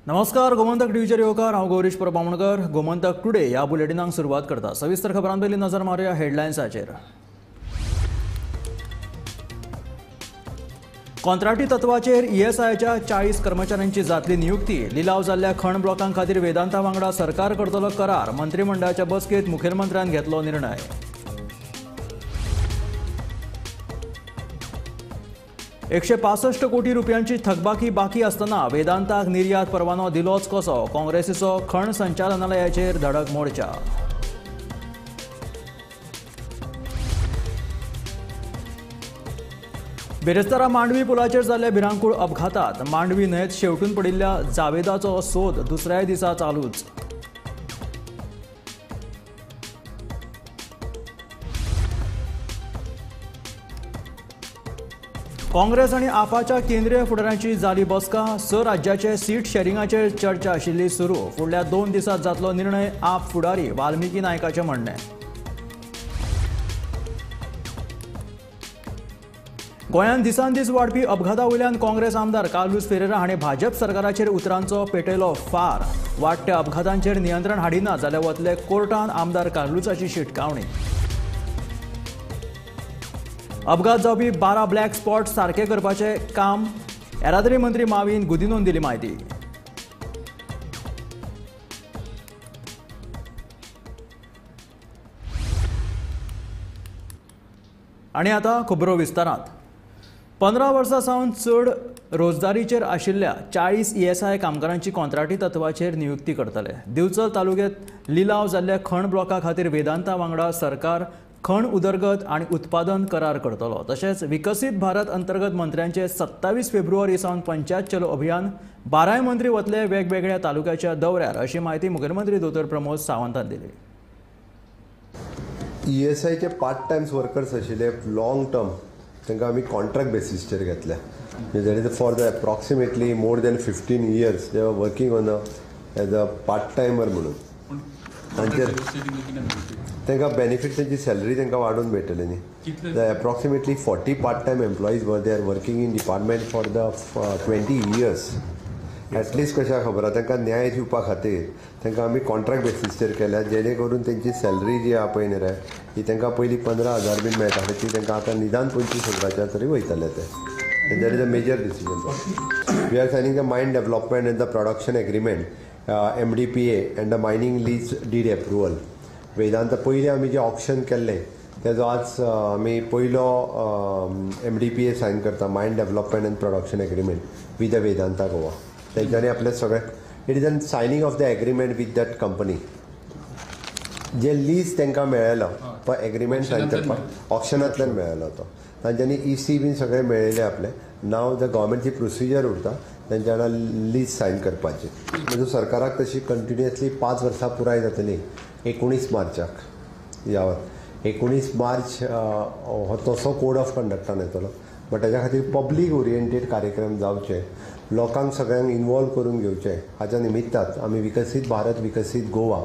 नमस्कार, गोमंतक टीव्हीचेर येवकार। हांव गौरीश प्रभावणकर। गोमंतक टुडे ह्या बुलेटिनाक सुरवात करता। सविस्तर खबरां पयलीं नजर मारूया हेडलायन्साचेर। कंत्राटी तत्वाचेर ईएसआयच्या 40 कर्मचाऱ्यांची जातली नियुक्ती। लिलाव जाल्ल्या खण ब्लॉकां खातीर वेदांता वांगडा सरकार करतलो करार। मंत्रिमंडळाच्या बसकेंत मुखेलमंत्र्यान घेतलो निर्णय। 165 कोटी रुपयांची थकबाकी बाकी आसतना वेदांताक निर्यात परवानो दिलोच कसो? काँग्रेसीचो खण संचालनालयाचेर धडक मोर्चा। बेरेस्तारा मांडवी पुलाचेर जाल्ल्या भिरांकूळ अपघातात मांडवी न्हंयेत शेवटून पडिल्ल्या जावेदाचो सोद दुसऱ्याय दिसा चालूच। काँग्रेस आनी आपाच्या केंद्रीय फुडाऱ्यांची जाली बसका। 6 राज्याचे सीट शेअरिंगाचेर चर्चा आशिल्ली सुरू। फुडल्या 2 दिसांत जातलो निर्णय। आप फुडारी वाल्मिकी नायकाचें म्हणणें। गोंयांत दिसान दीस वाडपी अपघाता वयल्यान काँग्रेस आमदार कार्लोस फेरेरा हाणें भाजप सरकाराचेर उतरांचो पेटयलो फार। वाडट्या अपघातांचेर नियंत्रण हाडिना जाल्यार वतले कोर्टान आमदार कार्लोसाची शिटकावणी। अपघात जावपी 12 ब्लॅक स्पॉट सारके करपाचे काम येरादारी मंत्री माविन गुदिनोन दिली माहिती। आनी आतां खबरो विस्तारांत। 15 वर्सां सावन चड रोजदारीचेर आशिल्ल्या 40 ईएसआय कामगारांची कंत्राटी तत्वाचेर नियुक्ती करतले। दिवचल तालुक्यांत लिलाव जाल्ल्या खण ब्लॉका खातीर वेदांता वांगडा सरकार खण उदरगत आनी उत्पादन करार करतलो। तशेंच विकसीत भारत अंतर्गत मंत्र्यांचे 27 फेब्रुवारी सावन पंचायत चलो अभियान 12 मंत्री वतले वेगवेगळ्या तालुक्याच्या दौऱ्यार, अशी माहिती मुखेलमंत्री दोतोर प्रमोद सावंतान दिली। ईएसआयचे पार्ट टायम्स वर्कर्स आशिल्ले लॉंग टर्म तांकां आमी कॉन्ट्रॅक्ट बेसिसचेर घेतले। That is for the approximately more than 15 years they are working on as a part timer म्हणून। तांचेर तांकां बेनिफीट तांची सॅलरी तांकां वाडोवन मेळटली न्ही। The approximately 40 part time employees वर they are working in department for the 20 years। At least कशा खबर आहा तांकां न्याय दिवपा खातीर तांकां आमी कॉन्ट्रॅक्ट बेसिसचेर केल्या, जेणे करून तेंची सॅलरी जी आहा पळय न्ही रे ही तांकां पयलीं 15,000 बीन मेळटाली ती तांकां आतां निदान 25,000 तरी वयतले ते। That is a major decision. We are signing the mine development and the production agreement MDPA and the mining lease deed approval. Vedanta पयलीं आमी जे ऑप्शन केल्लें तेजो आज आमी पयलो MDPA सायन करता, mine development and production agreement with the Vedanta Goa. तेंच्यांनी आपले सगळे it is on signing of the agreement with that company. जे लीज तांकां मेळ्ळेलो तो एग्रीमेंट सायन करपाक ऑप्शनांतल्यान मेळ्ळेलो तो। तांच्यांनी EC बीन सगळें मेळयलें आपलें। नाव द गव्हर्मेंटची प्रोसिजर उरता तांच्या वांगडा लीज सायन करपाची। म्हणजे सरकाराक तशी कंटिन्युअसली 5 वर्सां पुराय जातली 19 मार्चाक। ह्या 19 मार्च हो तसो कोड ऑफ कंडक्टान येतलो, बट ताच्या खातीर पब्लीक ओरिएंटेड कार्यक्रम जावचे, लोकांक सगळ्यांक इनवॉल्व करून घेवचे। हाच्या निमित्तान आमी विकसीत भारत विकसीत गोवा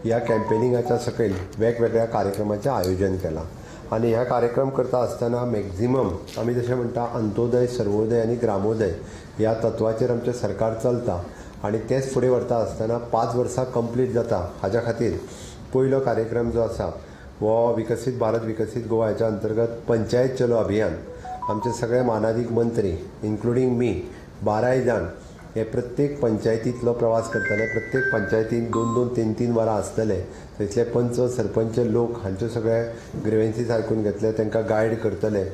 ह्या कॅम्पेनिंगाच्या सकयल वेगवेगळ्या कार्यक्रमाचें आयोजन केलां। आनी ह्या कार्यक्रम करता आसतना मॅक्झिमम आमी जशें म्हणटा अंत्योदय, सर्वोदय आनी ग्रामोदय ह्या तत्वाचेर आमचें सरकार चलता। आनी तेच फुडें व्हरता आसतना 5 वर्सां कंप्लीट जाता हाच्या खातीर पयलो कार्यक्रम जो आसा हो विकसीत भारत विकसीत गोवा हेच्या अंतर्गत पंचायत चलो अभियान। आमचे सगळे मानाधीक मंत्री इन्क्लुडींग मी 12 जाण हे प्रत्येक पंचायतींतलो प्रवास करतले। प्रत्येक पंचायतीन 2-2, 3-3 वरां आसतले। थंयसले पंच सरपंच लोक हांचे सगळे ग्रिवेन्सीस आयकून घेतले, तांकां गायड करतले।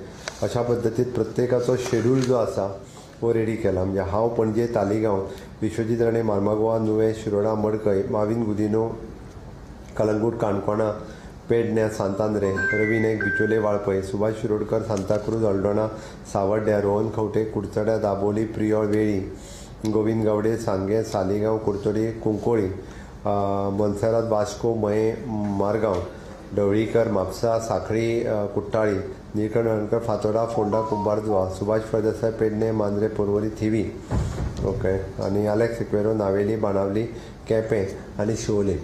अशा पद्दतीन प्रत्येकाचो शेड्यूल जो आसा हो रेडी केला। म्हणजे हांव पणजे, तालिगांव, विश्वजीत राणे मार्मागोवा, नुवें, शिरोडा, मडकय, माविन गुदिनो, कलंगूट, काणकोणा, पेडण्या, सांतांद्रे, रवी नायक, बिचोले, वाळपय, सुभाष शिरोडकर, सांताक्रूज, अल्डोना, सावड्ड्या, रोहन खंवटे, कुडचड्या, दाबोली, प्रियोळ, वेळी, गोविंद गावडे, सांगे, सालिगांव, कुडचडी, कुंकोळी, मनसरात, वास्को, मये, मारगांव, ढवळीकर, म्हापसा, साखळी, कुट्टाळी, निळकंठणकर, फातोडा, फोंडा, कुंभारजुवा, सुभाष फळदेसाय, पेडणे, मांद्रे, पर्वरी, थिवी, ओके, आनी आलेक्स सिक्वेरो, नावेली, बाणावली, केपें आनी शिवोले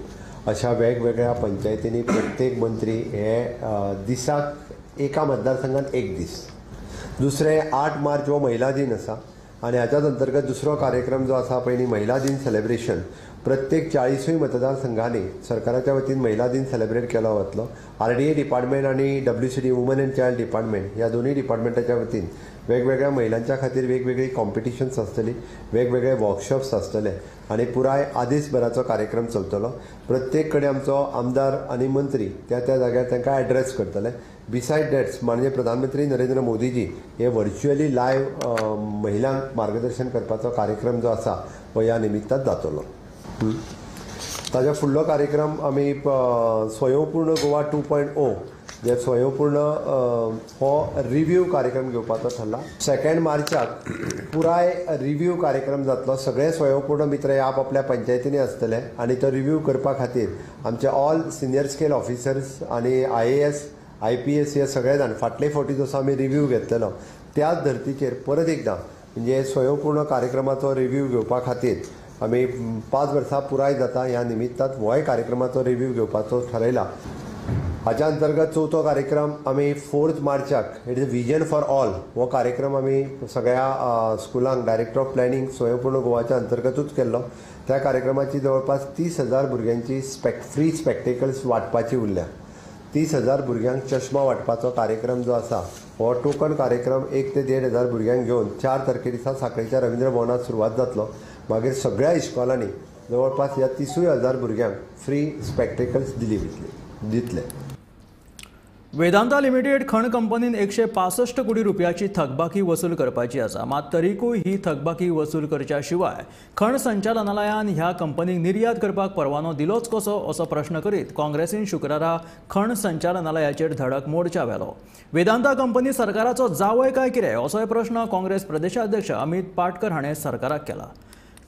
अशा वेगवेगळ्या पंचायतींनी प्रत्येक मंत्री हे दिसाक एका मतदारसंघात एक दीस। दुसरे 8 मार्च हो महिला दिन आसा आणि ह्याच्याच अंतर्गत दुसरो कार्यक्रम जो आसा पयलीं महिला दिन सेलिब्रेशन प्रत्येक 40 मतदारसंघांनी सरकाराच्या वतीन महिला दिन सेलिब्रेट केलो वतलो. RDA डिपार्टमेंट आणि WCD woman and child department ह्या दोन्ही डिपार्टमेंटाच्या वतीन वेगवेगळ्या महिलांच्या खातीर वेगवेगळी कॉम्पिटिशन्स आसतली, वेगवेगळे वर्कशॉप्स आसतले आणि पुराय आदीसभराचो कार्यक्रम चलतलो. प्रत्येक कडेन आमचो आमदार आणि मंत्री त्या जाग्यार तांकां एड्रेस करतले. बिसायड दॅट्स म्हणजे प्रधानमंत्री नरेंद्र मोदीजी हे व्हर्च्युअली लायव्ह महिलांक मार्गदर्शन करपाचो कार्यक्रम जो आसा हो ह्या निमित्तान जातलो. ताज्या फुडलो कार्यक्रम आमी स्वयंपूर्ण गोवा 2.0 जे स्वयंपूर्ण हो रिव्ह्यू कार्यक्रम घेवपाचो थारला. 2 मार्चाक पुराय रिव्ह्यू कार्यक्रम जातलो. सगळे स्वयंपूर्ण मित्र हे आपल्या पंचायतींनी आसतले आणि तो रिव्ह्यू करपा खातीर आमचे ऑल सिनियर स्केल ऑफिसर्स आणि IAS IPS हे सगळे जाण फाटले फावटी जसो आमी रिव्ह्यू घेतलेलो त्याच धर्तीचेर परत एकदां म्हणजे स्वयंपूर्ण कार्यक्रमाचो रिव्ह्यू घेवपा खातीर आमी 5 वर्सां पुराय जाता ह्या निमित्तान होय कार्यक्रमाचो रिव्ह्यू घेवपाचो थारायला. हाच्या अंतर्गत चवथो कार्यक्रम आमी 4 मार्चाक it is vision for all हो कार्यक्रम आमी सगळ्या स्कुलांक डायरेक्टर ऑफ प्लॅनिंग स्वयंपूर्ण गोवाच्या अंतर्गतूच केल्लो. त्या कार्यक्रमाची जवळपास 30,000 भुरग्यांची फ्री स्पेक्टेकल्स वांटपाची उरल्या. 30,000 भुरग्यांक चश्मा वांटपाचो कार्यक्रम जो आसा हो टोकन कार्यक्रम 1 ते 1,500 भुरग्यांक घेवन 4 तारखे दिसा सांखळेच्या रवींद्र भवनात सुरवात जातलो. मागीर सगळ्या इस्कॉलांनी जवळपास ह्या 30,000 भुरग्यांक फ्री स्पेक्टेकल्स दितले. वेदांता लिमिटेड खण कंपनीन 165 कोटी रुपयाची थकबाकी वसूल करपाची आसा. मात तरीकूय ही थकबाकी वसूल करच्या शिवाय खण संचालनालयान ह्या कंपनीक निर्यात करपाक परवानो दिलोच कसो असो प्रश्न करीत काँग्रेसीन शुक्रारा खण संचालनालयाचेर धडक मोर्चा व्हेलो. वेदांता कंपनी सरकाराचो जावय काय कितें असोय प्रश्न काँग्रेस प्रदेशाध्यक्ष अमित पाटकर हाणें सरकाराक केला.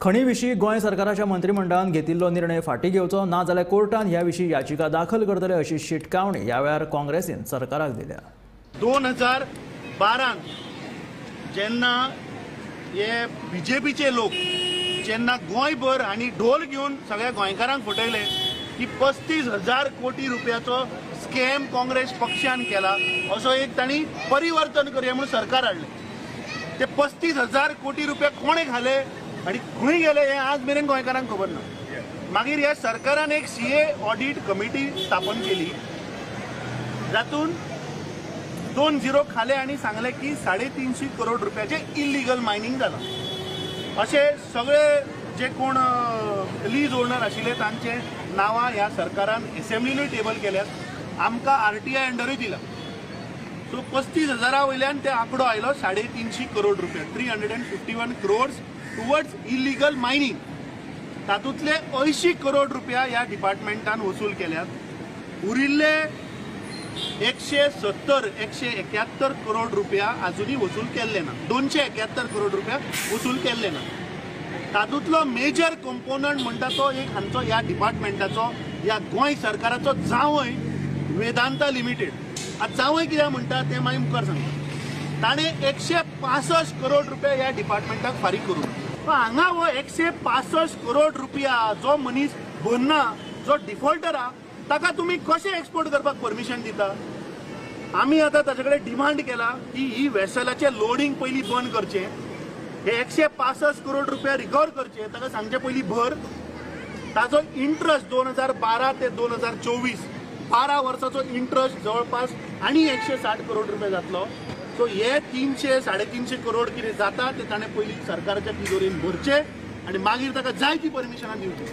खणी विशीं गोंय सरकाराच्या मंत्रिमंडळान घेतिल्लो निर्णय फाटीं घेवचो ना जाल्यार कोर्टान ह्या विशीं याचिका दाखल करतले अशी शिटकावणी ह्या वेळार काँग्रेसीन सरकाराक दिल्या. 2012 जेन्ना हे BJPचे लोक जेन्ना गोंयभर आनी ढोल घेवन सगळ्या गोंयकारांक फटयले की 35,000 कोटी रुपयाचो स्कॅम काँग्रेस पक्षान केला असो एक तांणी परिवर्तन करया म्हणून सरकार हाडले. ते 35,000 कोटी रुपया कोणे घाले आणि खंय गेले हे आज मेरेन गोंयकारांक खबर ना. मागीर ह्या सरकारान एक CA ऑडिट कमिटी स्थापन केली जातून 2-0 खाले आणि सांगले की 350 करोड रुपयाचे इल्लीगल मायनिंग जालां. असे सगळे जे कोण लीज ओनर आशिल्ले तांचे नांवां ह्या सरकारान एसेंब्लीनूय टेबल केल्यात. आमकां RTI अंडरूय दिला. सो 35,000 वयल्यान ते आंकडो आयलो 350 करोड रुपया 351 करोड्स टुवर्ड्स इल्लीगल मायनिंग. तातूंतले 80 करोड रुपया ह्या डिपार्टमेंटान वसूल केल्यात. उरिल्ले 171 करोड रुपया अजूनही वसूल केल्ले ना. 271 करोड रुपया वसूल केल्ले ना. तातूंतलो मेजर कंपोनंट म्हणटा तो एक हांचो ह्या डिपार्टमेंटाचो ह्या गोंय सरकाराचो जावय वेदांता लिमिटेड. आज जावय कित्याक म्हणटा तें मागीर मुखार सांगता. ताणें 165 करोड रुपया ह्या डिपार्टमेंटाक फारीक करून हांगा हो 165 करोड रुपया जो मनीस भरना जो डिफॉल्टर हा ताका तुमी कशें एक्सपोर्ट करपाक परमिशन दिता. आमी आतां ताचे कडेन डिमांड केला की ही वेसलाचें लोडिंग पयलीं बंद करचें. हे 165 करोड रुपया रिकवर करचे ताका सांगचे पयलीं भर. ताजो इंट्रस्ट 2012 ते 2024 12 वर्साचो इंट्रस्ट जवळपास आनी 160 करोड रुपया जातलो. सो हे 300-350 करोड कितें जाता ते ताणें पयलीं सरकाराच्या तिजोरीन भरचे आनी मागीर ताका जाय ती परमिशनां दिवची.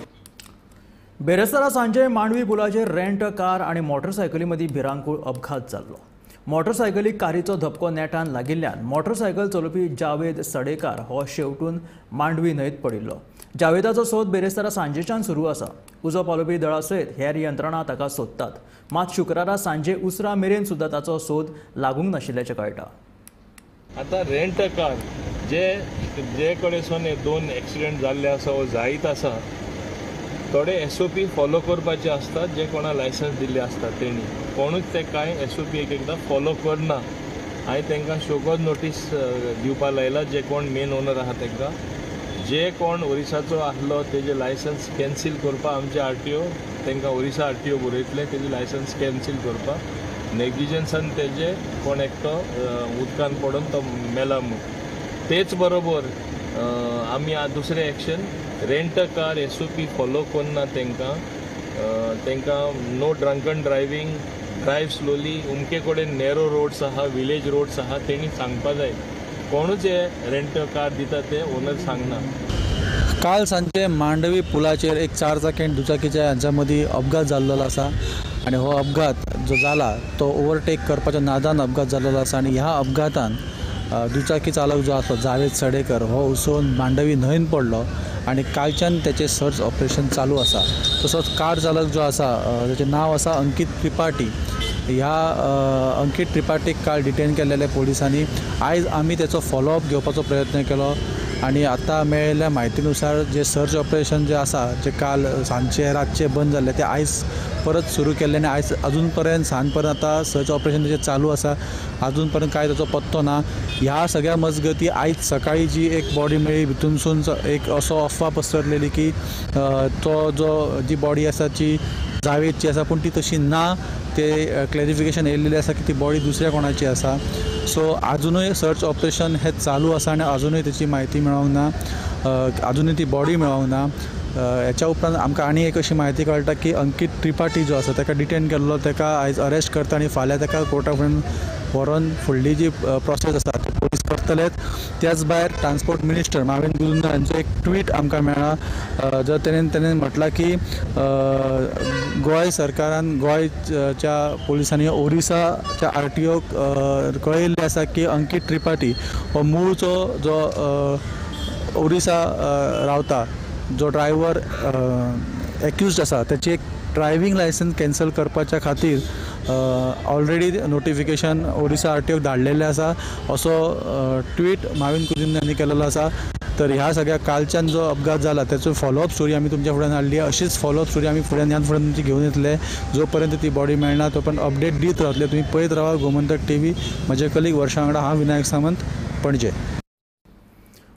बेरेस्तारा सांजे मांडवी पुलाचेर रेंट कार आणि मोटरसायकली मदीं भिरांकूळ अपघात जाल्लो. मोटरसायकलीक कारीचो धपको नेटान लागिल्ल्यान मोटरसायकल चलोवपी जावेद सडेकार हो शेवटून मांडवी न्हंयत पडिल्लो. जावेदाचो सोद बेरेस्तारा सांजेच्यान सुरू आसा. उजो पालोवपी दळा सयत हेर यंत्रणा ताका सोदतात. मात शुक्रारा सांजे उसरा मेरेन सुद्दां ताचो सोद लागूंक नाशिल्ल्याचें कळटा. आता रेंट कार जे कडेसून 2 एक्सिडेंट जाल्ले आसा वो जायत आसा. थोडे SOP फॉलो करपाचे असतात जे कोणा लायसन्स दिल्ले असतात तेणी कोणूच ते कांय SOP एकदां फॉलो करना. हांवें तांकां शोकॉज नोटीस दिवपा लायला जे कोण मेन ओनर आहा तांकां. जे कोण ओरिसाचो आसलो तेजे लायसन्स कॅन्सील करपा आमचे RTO तांकां ओरिसा RTO बरयतले तेजे लायसन्स कॅन्सील करपा. नेग्लिजन्सान तेजे कोण एकटो उदकान पडून तो मेला. तेच बरोबर आमी दुसरें action rent a car SOP follow करना तांकां no drunken driving, drive slowly, उमके कडेन नॅरो रोड्स आहा, विलेज रोड्स आहा, तेणी सांगपा जाय. कोणूच हे रेंट अ कार दिता ते ओनर सांगना. काल सांजे मांडवी पुलाचेर एक 4 चाकी दुचाकीच्या यांच्या मदीं अपघात जाल्लो आसा आनी हो अपघात जो जाला तो ओवरटेक करपाच्या नादान अपघात जाल्लो आसा आनी ह्या अपघातान दुचाकी चालक जो आसा जावेद सडेकर हो उसळून मांडवी न्हंयेन पडलो आनी कालच्यान त्याचें सर्च ऑपरेशन चालू आसा. तसोच कार चालक जो आसा ताचें नांव आसा अंकीत त्रिपाठी. ह्या अंकीत त्रिपाठीक काल डिटेन केल्लेले पोलिसांनी. आयज आमी त्याचो फॉलोअप घेवपाचो प्रयत्न केलो आनी आतां मेळिल्ल्या म्हायतीनुसार जे सर्च ऑपरेशन जे आसा जे काल सांजचे रातचे बंद जाल्ले ते आयज परत सुरू केल्ले आनी आयज अजून पर्यंत सांज पर्यंत आतां सर्च ऑपरेशन तेजें चालू आसा. अजून पर्यंत कांय ताचो पत्तो ना. ह्या सगळ्या मजगती आयज सकाळी जी एक बॉडी मेळ्ळी भितूनसून एक असो अफवा पसरलेली की जी बॉडी आसा ती जावेदची आसा पूण ती तशी ना. ते क्लॅरिफिकेशन येयल्लेलें आसा की ती बॉडी दुसऱ्या कोणाची आसा. सो अजुनूय सर्च ऑपरेशन हे चालू आसा आनी अजुनूय ताची म्हायती मेळोंक ना. अजुनूय ती बॉडी मेळोंक ना. हेच्या उपरांत आमकां आनी एक अशी म्हायती कळटा की अंकीत त्रिपाठी जो आसा ताका डिटेन केल्लो, ताका आयज अरेस्ट करता आनी फाल्यां ताका कोर्टा फुड्यान व्हरोन फुडली जी प्रोसेस आसा ती पोलीस करतलेत. त्याच भायर ट्रान्सपोर्ट मिनिस्टर माविन गुदिन्य हांचो एक ट्वीट आमकां मेळ्ळा जर तेणें म्हटलां की गोंय सरकारान गोंयच्या पोलिसांनी ओरिसाच्या RTOक कळयिल्लें आसा की अंकीत त्रिपाठी हो मूळचो जो ओरिसा रावता जो ड्रायव्हर एक्युज्ड आसा त्याची एक ड्रायव्हिंग लायसन्स कॅन्सल करपाच्या खातीर ऑलरेडी नोटिफिकेशन ओरिसा RTOक धाडलेलें आसा असो ट्वीट माविन गुदिन्य हांणी केलेलो आसा. तर ह्या सगळ्या कालच्यान जो अपघात जाला त्याचो फॉलोअप स्टोरी आमी तुमच्या फुड्यान हाडली. अशीच फॉलोअप स्टोरी आमी फुड्यान तुमची घेवन येतले. जो पर्यंत ती बॉडी मेळना तो पर्यंत अपडेट दीत रावतले. तुम्ही पळयत रावा गोमंतक TV. म्हजे कलीग वर्षा वांगडा हांव विनायक सामंत, पणजे.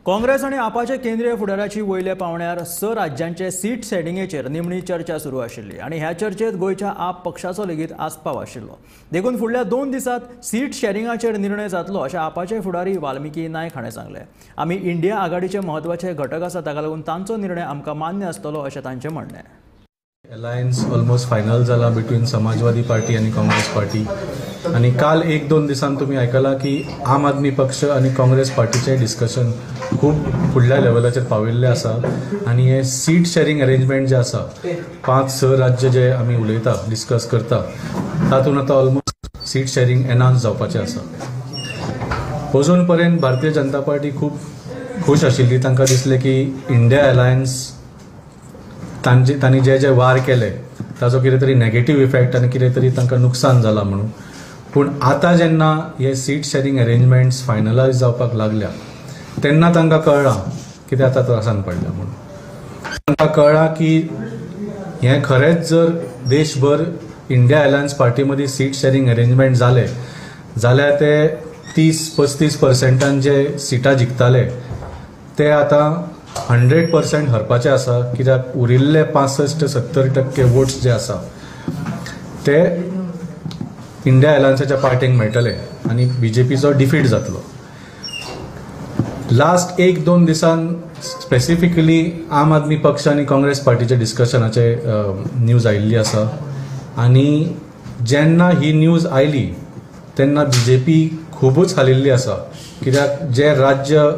काँग्रेस आणि आपाचे केंद्रीय फुडाऱ्याची वयल्या पावण्यार 6 राज्यांचे सीट सेटिंगेचेर निमणी चर्चा सुरू आशिल्ली आणि ह्या चर्चेत गोयच्या आप पक्षाचो लेगीत आस्पाव आशिल्लो. देखून फुडल्या 2 दिसांत सीट शेअरिंगाचेर निर्णय जातलो अशें आपाचे फुडारी वाल्मिकी नायक हाणें सांगलें. आमी इंडिया आघाडीचे म्हत्वाचे घटक आसा ताका लागून तांचो निर्णय आमकां मान्य आसतलो अशें तांचें म्हणणें. अलायन्स ऑलमोस्ट फायनल जाला बिटवीन समाजवादी पार्टी आणि काँग्रेस पार्टी. आणि काल 1-2 दिसान तुम्ही ऐकला की आम आदमी पक्ष आणि काँग्रेस पार्टीचे डिस्कशन खूप फुडल्या लेवलाचेर पाविल्ले आसा. आणि हे सीट शेअरिंग अरेंजमेंट जे आसा 5-6 राज्य जे आमी उलयता डिस्कस करता तातूंत आतां ऑलमोस्ट सीट शेअरिंग अनाउन्स जावपाचें आसा. अजून पर्यंत भारतीय जनता पार्टी खूप खुश आशिल्ली. तांकां दिसलें की इंडिया अलायन्स तांणी जे वार केले ताचो कितें तरी नेगेटीव इफेक्ट आनी कितें तरी तांकां नुकसान जाला म्हणून. पूण आतां जेन्ना हे सीट शेअरिंग अरेंजमेंट्स फायनलायज जावपाक लागल्या तेन्ना तांकां कळ्ळां की ते आतां त्रासान पडल्या म्हणून. तांकां कळ्ळां की हें खरेंच जर देशभर इंडिया अलायन्स पार्टी मदीं सीट शेअरिंग अरेंजमेंट जाले जाल्यार ते 30-35% जे सिटां जिखताले ते आतां 100% हरपाचे आसा. कित्याक उरिल्ले 65-70% वोट्स जे आसा ते इंडिया अलायन्साच्या पार्टीक मेळटले आनी BJPचो डिफीट जातलो. लास्ट 1-2 दिसान स्पेसिफिकली आम आदमी पक्ष आनी काँग्रेस पार्टीचे डिस्कशनाचे न्यूज आयिल्ली आसा. आनी जेन्ना ही न्यूज आयली तेन्ना BJP खूबच हालिल्ली आसा. कित्याक जे राज्य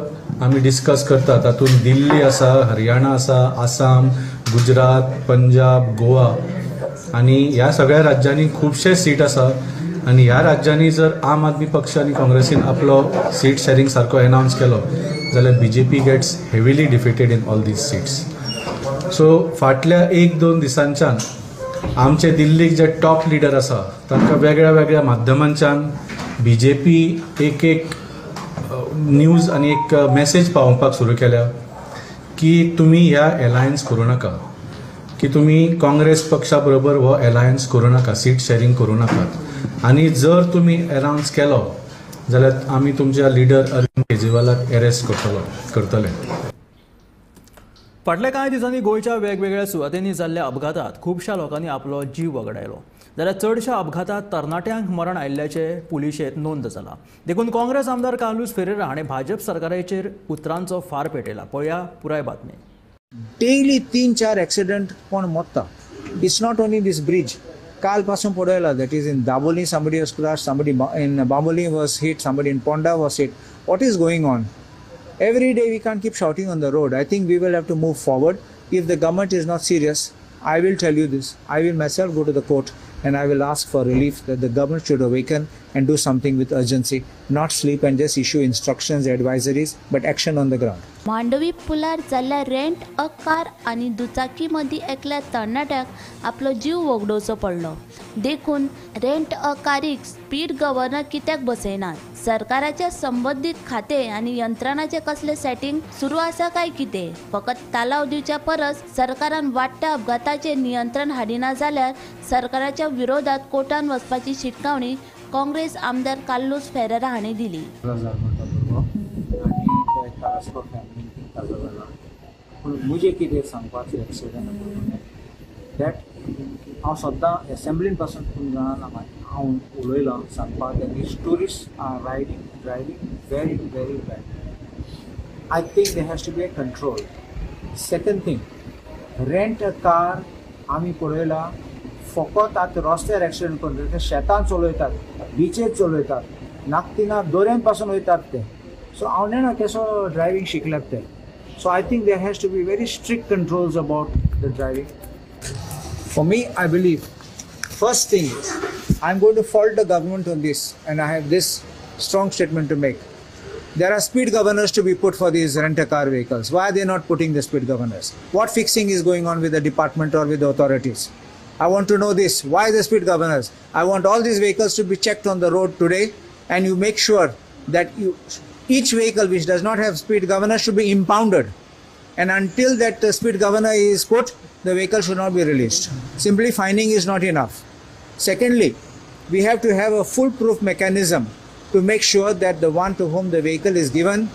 आमी डिस्कस करता तातूंत दिल्ली आसा, हरियाणा आसा, आसाम, गुजरात, पंजाब, गोवा आनी ह्या सगळ्या राज्यांनी खुबशे सीट आसा. आनी ह्या राज्यांनी जर आम आदमी पक्ष आनी काँग्रेसीन आपलो सीट शेअरिंग सारको अनाउन्स केलो जाल्यार BJP gets heavily defeated in all these seats. So फाटल्या 1-2 दिसांच्यान आमचे दिल्लीक जे टॉप लिडर आसा तांकां वेगळ्या वेगळ्या माध्यमांच्यान BJP एक न्यूज आनी एक मेसेज पावोवपाक सुरू केल्या की तुमी ह्या अलायन्स करूं नाका, की तुमी काँग्रेस पक्षा बरोबर हो अलायन्स करूं नाका, सीट शेअरिंग करूं नाकात. आनी जर तुमी अनाउन्स केलो जाल्यार आमी तुमच्या लिडर अरविंद केजरीवालाक अरेस्ट करतले. फाटल्या कांय दिसांनी गोंयच्या वेगवेगळ्या सुवातींनी जाल्ल्या अपघातात खुबशा लोकांनी आपलो जीव वगडायलो. जाल्यार चडशा अपघातांत तरणाट्यांक मरण आयिल्ल्याचे पुलिशेंत नोंद जाला. देखून काँग्रेस आमदार कार्लोस फेरेरा हाणें भाजप सरकाराचेर उतरांचो फार पेटयला. पळया पुराय बातमी. डेली 3-4 एक्सिडेंट कोण मोत्ता. It's not only this bridge. काल पासून पळयला that is in Dabolim somebody was crushed, somebody in Bamboli was hit, somebody in Ponda was hit. What is going on? Every day we can't keep shouting on the road. I think we will have to move forward. If the government is not serious, I will tell you this. I will myself go to the court and I will ask for relief that the government should awaken and do something with urgency, not sleep and just issue instructions, advisories, but action on the ground. Mandovi पुलार जाल्ल्या rent a car आनी दुचाकी मदीं एकल्या तरणाट्याक आपलो जीव वगडोवचो पडलो. देखून रेंट अ कारीक स्पीड गव्हर्नर कित्याक बसयनात? सरकाराचे संबंधीत खाते आनी यंत्रणाचे कसले सेटिंग सुरू आसा काय कितें? फकत तालाव दिवच्या परस सरकारान वाडट्या अपघाताचेर नियंत्रण हाडिना जाल्यार सरकाराच्या विरोधात कोर्टान वचपाची शिटकावणी काँग्रेस आमदार कार्लोस फेरेरा हाणें दिली. पूण मुझे कितें सांगपाचें एक्सिडेंट दॅट हांव सद्दां एसेंब्लीन पासून खूब जाणां हांव उलयलां सांगपाक that these tourist are driving very very bad. I think they has to be a control. Second thing, rent a car आमी पळयलां फकत आतां रस्त्यार एक्सिडेंट करून ते शेतान चलयतात, बिचेर चलयतात, नागतिना दोऱ्यान पासून वयतात ते. सो हांव नेना केसो ड्रायवींग शिकल्यात ते. So I think there has to be very strict controls about the driving. For me, I believe, first thing is, I'm going to fault the government on this, and I have this strong statement to make. There are speed governors to be put for these rent-a-car vehicles. Why are they not putting the speed governors? What fixing is going on with the department or with the authorities? I want to know this. Why the speed governors? I want all these vehicles to be checked on the road today, and you make sure that each vehicle which does not have speed governor should be impounded, and until that speed governor is put, the vehicle should not be released. Simply fining is not enough. Secondly, we have to have a foolproof mechanism to make sure that the one to whom the vehicle is given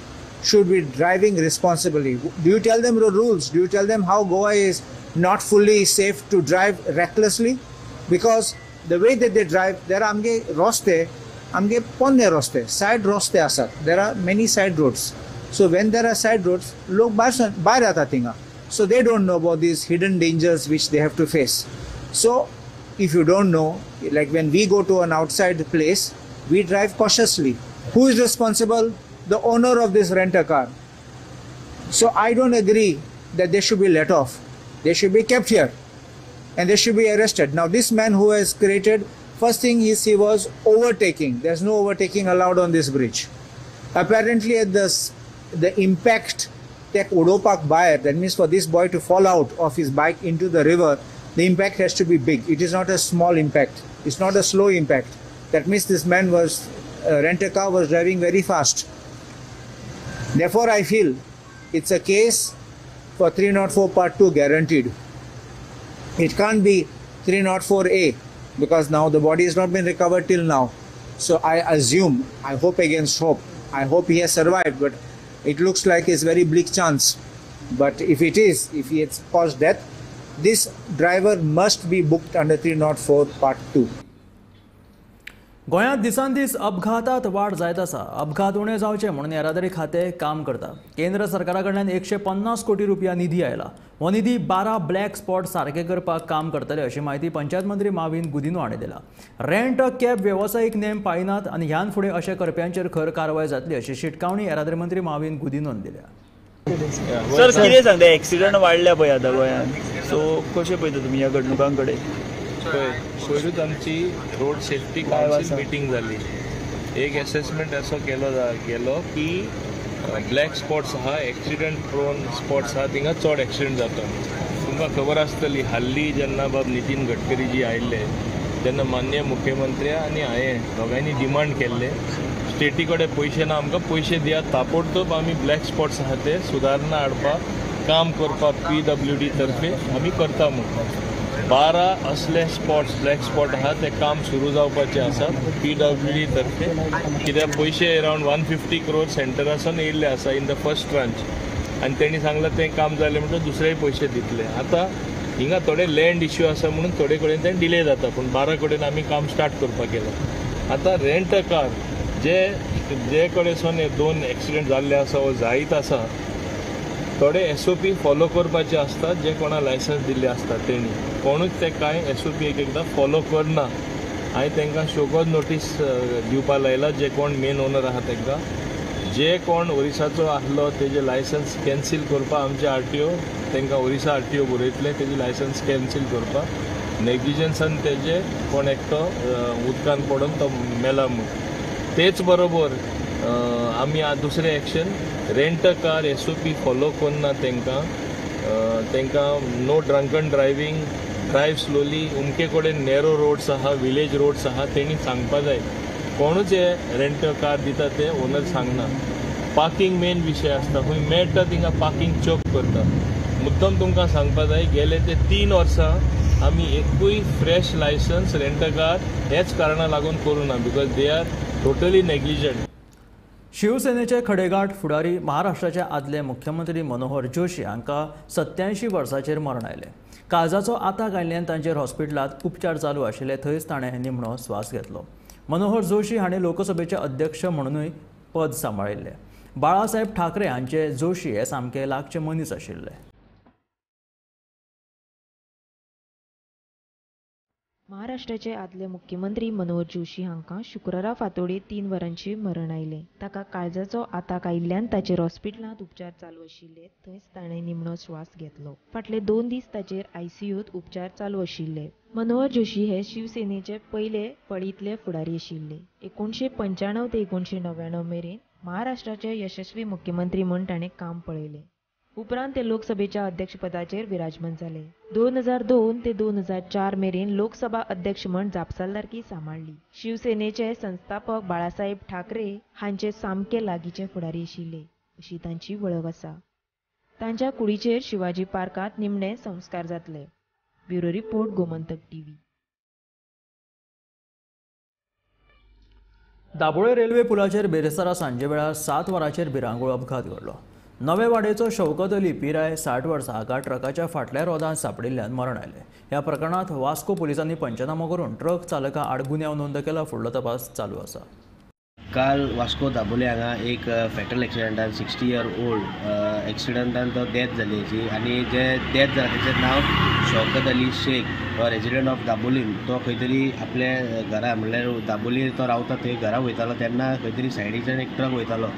should be driving responsibly. Do you tell them the rules? Do you tell them how Goa is not fully safe to drive recklessly? Because the way that they drive, there are आमगे पोन्ने रस्ते, said रस्ते आसात. There are many side roads. So when there are side roads, लोक भायर येतात थिंगा. So they don't know about these hidden dangers which they have to face. So if you don't know, like when we go to an outside place, we drive cautiously. Who is responsible? The owner of this rent-a-car. So I don't agree that they should be let off. They should be kept here and they should be arrested. Now this man who has created, first thing is he was overtaking. There's no overtaking allowed on this bridge. Apparently at the impact tek udopak bhayar, that means for this boy to fall out of his bike into the river, the impact has to be big. It is not a small impact. It's not a slow impact. That means this man was rent-a-car was driving very fast. Therefore I feel it's a case for 304 part 2 guaranteed. It can't be 304A. Because now the body has not been recovered till now. So I assume, I hope against hope, I hope he has survived, but it looks like it's very bleak chance. But if he has caused death, this driver must be booked under 304 part 2. गोंयांत दिसान दीस अपघातांत वाड जायत आसा. अपघात उणे जावचे म्हणून येरादारी खातें काम करता. केंद्र सरकारा कडल्यान 150 कोटी रुपया निधी आयला. हो निधी 12 ब्लॅक स्पॉट सारके करपाक काम करतले अशी माहिती पंचायत मंत्री माविन गुदिनो हाणें दिला. रेंट अ कॅब वेवसायीक नेम पाळिनात आनी ह्यान फुडें अशा करप्यांचेर खर कारवाय जातली अशी शिटकावणी येरादारी मंत्री माविन गुदिनोन दिल्या. सर कितें सांगता, एक्सिडंट वाडल्या पळय आतां गोंयांत, सो कशें पळयता तुमी ह्या घडणुकां कडेन? पयरूच आमची रोड सेफ्टी कावन्सील मिटींग जाली. एक एसेसमेंट असो गेलो की ब्लॅक स्पॉट्स आहा, एक्सिडंट प्रोन स्पॉट्स आहा, थिंगा चड एक्सिडंट जाता. तुमकां खबर आसतली हाल्ली जेन्ना बाब नितीन गडकरी जी आयिल्ले तेन्ना माननीय मुख्यमंत्र्या आनी हांवें दोगांयनी डिमांड केल्ले स्टेटी कडेन पयशे ना, आमकां पयशे दियात, ताबडतोब आमी ब्लॅक स्पॉट्स आहा ते सुदारणा हाडपाक काम करपाक PWD तर्फे आमी करता म्हणून. 12 असले स्पॉट्स ब्लॅक स्पॉट आहा ते काम सुरू जावपाचे आसात PWD तर्फे. कित्याक पयशे अरावंड 150 crore सेंटरासून येयल्ले आसा इन द फर्स्ट ट्रांच, आनी तेणी सांगलां तें काम जालें म्हणटच दुसरेय पयशे दितले. आतां हिंगा थोडे लँड इश्यू आसा म्हणून थोडे कडेन तें डिले जाता, पूण 12 कडेन आमी काम स्टार्ट करपाक केलां. आतां रेंट अ कार जे कडेसून हे 2 एक्सिडेंट जाल्ले आसा वो जायत आसा, थोडे SOP फॉलो करपाचे आसतात जे कोणा लायसन्स दिल्ले आसता तेणी. कोणूच ते कांय SOP एकदां फॉलो करना. हांवें तांकां शोकॉज नोटीस दिवपा लायला, जे कोण मेन ओनर आहा तांकां. जे कोण ओरिसाचो आसलो तेजे लायसन्स कॅन्सील करपा आमचे RTO तांकां ओरिसा RTO बरयतले तेजे लायसन्स कॅन्सील करपा. नेग्लिजन्सान तेजे कोण एकटो उदकान पडून तो मेला म्हूण. तेच बरोबर आमी दुसरें action rent a car SOP follow करना तांकां no drunken driving, drive slowly. उमके कडेन नॅरो रोड्स आहा, विलेज रोड्स आहा, तेणी सांगपा जाय. कोणूच हे रेंट अ कार दिता ते ओनर सांगना. पार्किंग मेन विशय आसता, खंय मेळटा थिंगा पार्किंग चोक करता. मुद्दम तुमकां सांगपा जाय गेले ते 3 वर्सां आमी एकूय fresh licence rent a car हेच कारणां लागून करूं ना, बिकॉज दे आर टोटली नेग्लिजंट. शिवसेनेचे खडेगाठ फुडारी महाराष्ट्राचे आदले मुख्यमंत्री मनोहर जोशी हांकां 87 वर्सांचेर मरण आयलें. काळजाचो आताक आयिल्ल्यान तांचेर हॉस्पिटलांत उपचार चालू आशिल्ले, थंयच ताणें निमणो स्वास घेतलो. मनोहर जोशी हांणी लोकसभेचे अध्यक्ष म्हणूनय पद सांबाळिल्लें. बाळासाहेब ठाकरे हांचे जोशी हे सामके लागचे मनीस आशिल्ले. महाराष्ट्राचे आदले मुख्यमंत्री मनोहर जोशी हांकां शुक्रारा फांतोडेर 3 वरांचेर मरण आयलें. ताका काळजाचो आताक आयिल्ल्यान ताचेर हॉस्पिटलांत उपचार चालू आशिल्ले, थंयच ताणें निमणो श्वास घेतलो. फाटले 2 दीस ताचेर ICUत उपचार चालू आशिल्ले. मनोहर जोशी हे शिवसेनेचे पयले फळींतले फुडारी आशिल्ले. 1995 ते 1999 मेरेन महाराष्ट्राचे यशस्वी मुख्यमंत्री म्हूण ताणें काम पळयलें. उपरांत ते लोकसभेच्या अध्यक्षपदाचेर विराजमान जाले. 2002 ते 2004 मेरेन लोकसभा अध्यक्ष म्हूण जापसालदारकी सांबाळली. शिवसेनेचे संस्थापक बाळासाहेब ठाकरे हांचे सामके लागींचे फुडारी आशिल्ले अशी तांची वळख आसा. तांच्या कुडीचेर शिवाजी पार्कांत निमणे संस्कार जातले. Bureau report, Gomantak TV. Dabolim railway पुलाचेर बेरेस्तारा सांजे वेळार 7 वरांचेर भिरांकूळ अपघात घडलो. नवे वाडेचो शौकत अली पिराय 60 वर्सां हाका ट्रकाच्या फाटल्या रोदांत सांपडिल्ल्यान मरण आयलें. ह्या प्रकरणांत वास्को पुलिसांनी पंचनामो करून ट्रक चालका आड गुन्यांव नोंद केला. फुडलो तपास चालू आसा. काल वास्को दाबोळे हांगा एक फॅटल एक्सिडेंटान 60 इयर ओल्ड एक्सिडेंटान तो डेथ जाली हेची, आनी जे डेथ जाला तेचें नांव शौकत अली शेख, रेजिडेंट ऑफ दाबोलीम. तो खंय तरी आपल्या घरा म्हणल्यार दाबोली तो रावता थंय घरा वयतालो तेन्ना खंय तरी सायडीच्यान एक ट्रक वयतालो.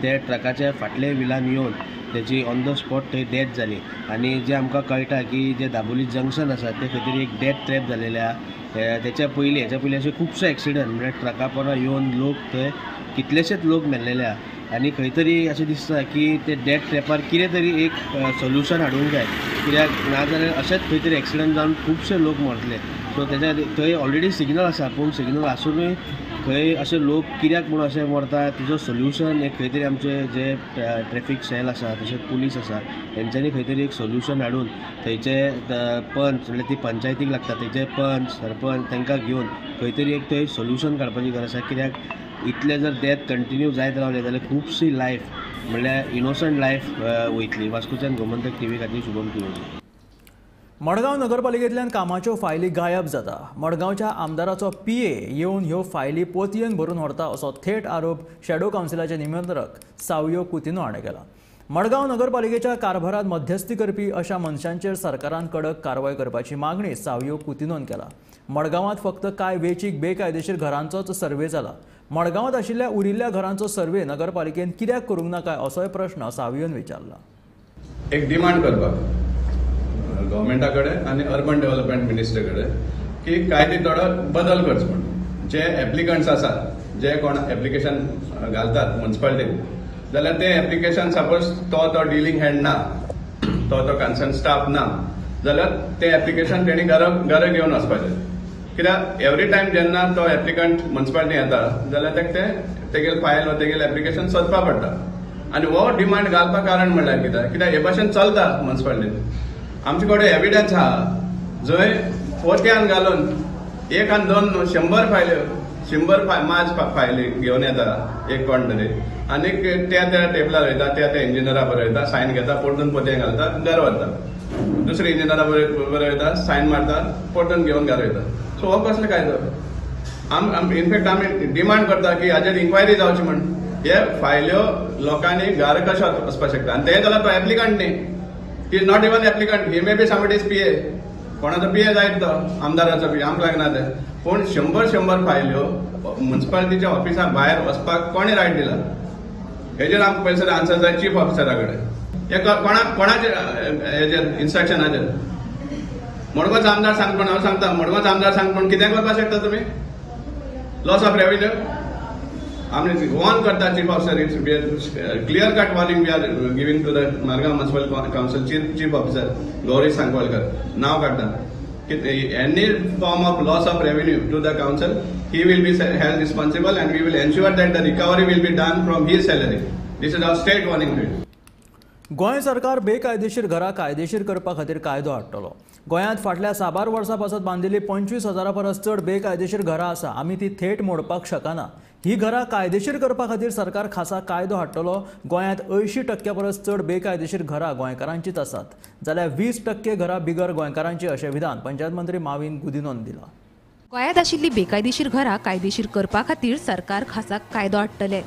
ते ट्रकाच्या फाटले व्हिलान येवन तेची ऑन द स्पॉट थंय डेथ जाली. आनी जे आमकां कळटा की जे दाबोली जंक्शन आसा ते खंय तरी एक डेथ ट्रॅप जालेले आहा. हेच्या पयलीं अशे खुबशे एक्सिडंट म्हणजे ट्रका पोरा येवन लोक थंय कितलेशेच लोक मेल्लेले आहा. आनी खंय तरी अशें दिसता की ते डेथ ट्रॅपार कितें तरी एक सोल्युशन हाडूंक जाय, कित्याक नाजाल्यार अशेंच खंय तरी एक्सिडंट जावन खुबशे लोक मरतले. सो तेच्या थंय ऑलरेडी सिग्नल आसा, पूण सिग्नल आसूनय खंय अशे लोक कित्याक म्हणून अशें मरता तेजो सोल्युशन एक खंय तरी आमचे जे ट्रॅफीक सेल आसा तशेंच पुलीस आसा हेंच्यांनी खंय तरी एक सोल्युशन हाडून थंयचे पंच म्हणल्यार ती पंचायतीक लागता थंयचे पंच सरपंच तांकां घेवन खंय तरी एक थंय सोल्युशन काडपाची गरज आसा. कित्याक इतले जर डेथ कंटिन्यू जायत रावले जाल्यार खुबशी लायफ म्हणल्यार इनोसंट लायफ वयतली. वास्कोच्यान गोमंतक TV खातीर शुभम तिवारी. मडगांव नगरपालिकेंतल्यान कामाच्यो फायली गायब जाता. मडगांवच्या आमदाराचो PA येवन ह्यो फायली पोतयेन भरून व्हरता असो थेट आरोप शॅडो कावन्सिलाचे निमंत्रक सावयो कुतिनो हाणें केला. मडगांव नगरपालिकेच्या कारभारात मध्यस्थी करपी अशा मनशांचेर सरकारान कडक कारवाय करपाची मागणी सावयो कुतिनोन केला. मडगांवांत फक्त कांय वेंचीक बेकायदेशीर घरांचोच सर्वे जाला. मडगांवांत आशिल्ल्या उरिल्ल्या घरांचो सर्वे नगरपालिकेन कित्याक करूंक ना काय असोय प्रश्न सावयोन विचारला. एक डिमांड करपाक गव्हर्मेंटा कडेन आनी अर्बन डेव्हलपमेंट मिनिस्टर कडेन की कायदे थोडो बदल करचो म्हणून. जे एप्लिकंट्स आसात जे कोण एप्लिकेशन घालतात म्युन्सिपालिटीन जाल्यार ते एप्लिकेशन सपोज तो डिलींग हँड ना, तो कन्सर्न स्टाफ ना जाल्यार ते एप्लिकेशन तेणी घरा घेवन वचपाचें. कित्याक एवरी टायम जेन्ना तो एप्लिकंट म्युन्सिपालिटी येता जाल्यार तेगेले फायल वा तेगेले एप्लिकेशन सोदपा पडटा. आनी हो डिमांड घालपाक कारण म्हणल्यार कित्याक हे भाशेन चलता म्युन्सिपालिटीन. आमचे कडेन एविडन्स आहा जंय पोत्यान घालून 1 आनी 2 100 फायल्यो 100 माज फायली घेवन येता एक कोण तरी आनी त्या टेबलार वयता त्या इंजिनियरा बरोबर वयता सायन घेता परतून पोतयेन घालता घर व्हरता दुसरे इंजिनियरा बरोबर वयता सायन मारता परतून घेवन घर वयता सो हो कसले कायदो इनफॅक्ट आमी डिमांड करता की हाजेर इन्क्वायरी जावची म्हण हे फायल्यो लोकांनी घर कशें वचपाक शकता आनी ते जाल्यार तो एप्लिकंट न्ही he is not even applicant he may be somebody's PA कोणाचो PA जायत तो आमदाराचो PA आमकां लागना ते पूण 100 फायल्यो म्युन्सिपालिटीच्या ऑफिसा भायर वचपाक कोणी रायट दिला हेजेर आमकां पयलीं आन्सर जाय चीफ ऑफिसरा कडेन हे कोणाचेर हेजेर इन्स्ट्रक्शनाचेर मडगांवचो आमदार सांगता पूण हांव सांगता मडगांवचो आमदार सांगता पूण कितें करपाक शकता तुमी लॉस ऑफ रेव्हेन्यू आमी वॉर्न करता chief officer it's clear cut warning we are giving to the Margao municipal council chief officer Gauri Sangwalkar नाव काडटा any form of loss of revenue to the council, he will be held responsible and we will ensure that the recovery will be done from his salary. This is our state warning to you. Goa सरकार बेकायदेशीर घरां कायदेशीर करपा खातीर कायदो हाडटलो. गोंयांत फाटल्या 6 वर्सां पासत बांदिल्ली 25,000 परस चड बेकायदेशीर घरां आसा. आमी ती थेट मोडपाक शकना. ही घरां कायदेशीर करपा खातीर सरकार खासा कायदो हाडटलो. गोंयांत 80% परस चड बेकायदेशीर घरां गोंयकारांचीच आसात जाल्यार 20% घरां बिगर गोंयकारांची अशें विधान पंचायत मंत्री माविन गुदिनोन दिलां. गोंयांत आशिल्ली बेकायदेशीर घरां कायदेशीर करपा खातीर सरकार खासा कायदो हाडटले.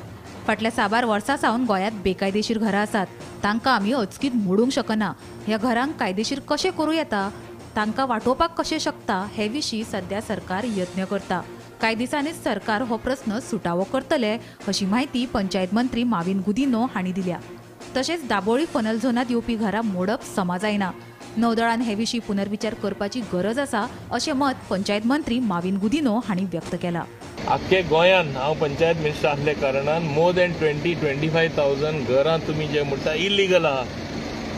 फाटल्या 6 वर्सां सावन गोंयांत बेकायदेशीर घरां आसात. तांकां आमी अचकीत मोडूंक शकना. ह्या घरांक कायदेशीर कशें करूं येता तांकां वांटोवपाक कशें शकता हे विशीं सध्या सरकार यत्न करता. कांय दिसांनीच सरकार हो प्रस्न सुटावो करतले अशी माहिती पंचायत मंत्री माविन गुदिनो हांणी दिल्या. तशेंच दाबोळी फनल झोनांत येवपी घरां मोडप समा जायना. नौदळान हे विशीं पुनर्विचार करपाची गरज आसा अशें मत पंचायत मंत्री माविन गुदिनो हांणी व्यक्त केलां. आख्खे गोंयांत हांव पंचायत मिनिस्टर आसल्या कारणान मोर दॅन 25,000 घरां तुमी जे म्हणटा इल्लिगल आहा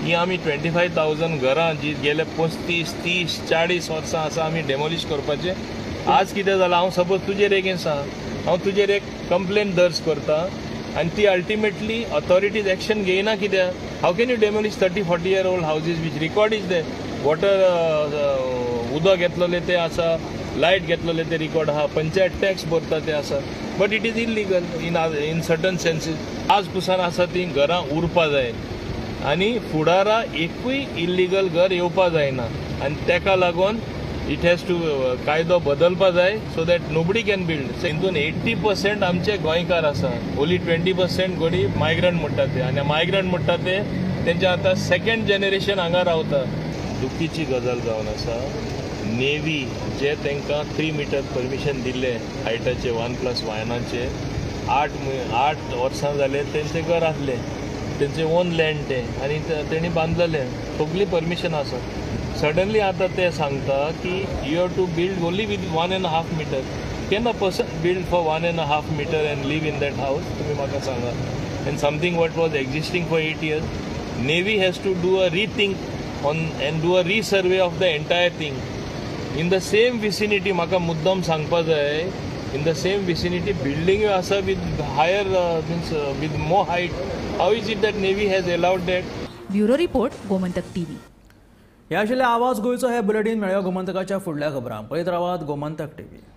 ही आमी 25,000 घरां जी गेले 35, 30, 40 वर्सां आसा आमी डेमोलिश करपाचे. आज कितें जालां हांव सपोज तुजेर एगेन्स्ट आहा हांव तुजेर एक कंप्लेन दर्ज करता आनी ती अल्टिमेटली ऑथॉरिटीज एक्शन घेयना कित्याक how can you demolish 30-40 year old houses which record is the water उदक घेतलेले ते आसा लायट घेतलेले ते रिकॉर्ड आहा पंचायत टॅक्स भरता ते आसा but it is illegal in certain senses. आज पुसान आसा ती घरां उरपा जाय आनी फुडारा एकूय इल्लिगल घर येवपा जायना आनी तेका लागून इट हॅज टू कायदो बदलपा जाय so that nobody can build. हितून 80% आमचे गोंयकार आसा ओन्ली 20% गोडी मायग्रंट म्हणटा ते आनी मायग्रंट म्हणटा ते तेंचे आतां सेकंड जनरेशन हांगा रावता. दुखीची गजाल जावन आसा नेवी जे तांकां 3 meter परमिशन दिल्ले हायटाचे 1+1 8 वर्सां जाले तेंचे घर आसले तेंचे ओन लँड ते आनी तेणी बांदलेले सगळी परमिशन आसा. सडनली आतां ते सांगता की you have to build only with 1.5 meter. Can a person build for 1.5 meter and live in that house तुम्ही म्हाका सांगा. And something what was existing for 8 years. Navy has to do a rethink on and do a resurvey of the entire thing in the same vicinity. म्हाका मुद्दम सांगपा जाय in the same vicinity building आसा with higher means with more height. How is it that navy has allowed that. Bureau report Gomantak TV. हे आशिल्ले आवाज गोंयचो हे बुलेटीन मेळ्या गोमंतकाच्या फुडल्या खबरां पळयत रावात गोमंतक TV.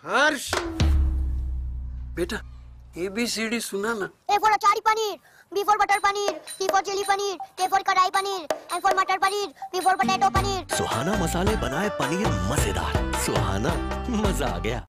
हर्ष बेटा ABCD सुना ना. A for achari paneer, B for butter paneer, C for chili paneer, K for kadai paneer, M for matar paneer, P for potato paneer. Suhana मसाले बनाए पनीर मजेदार. सुहाना मजा आ गया.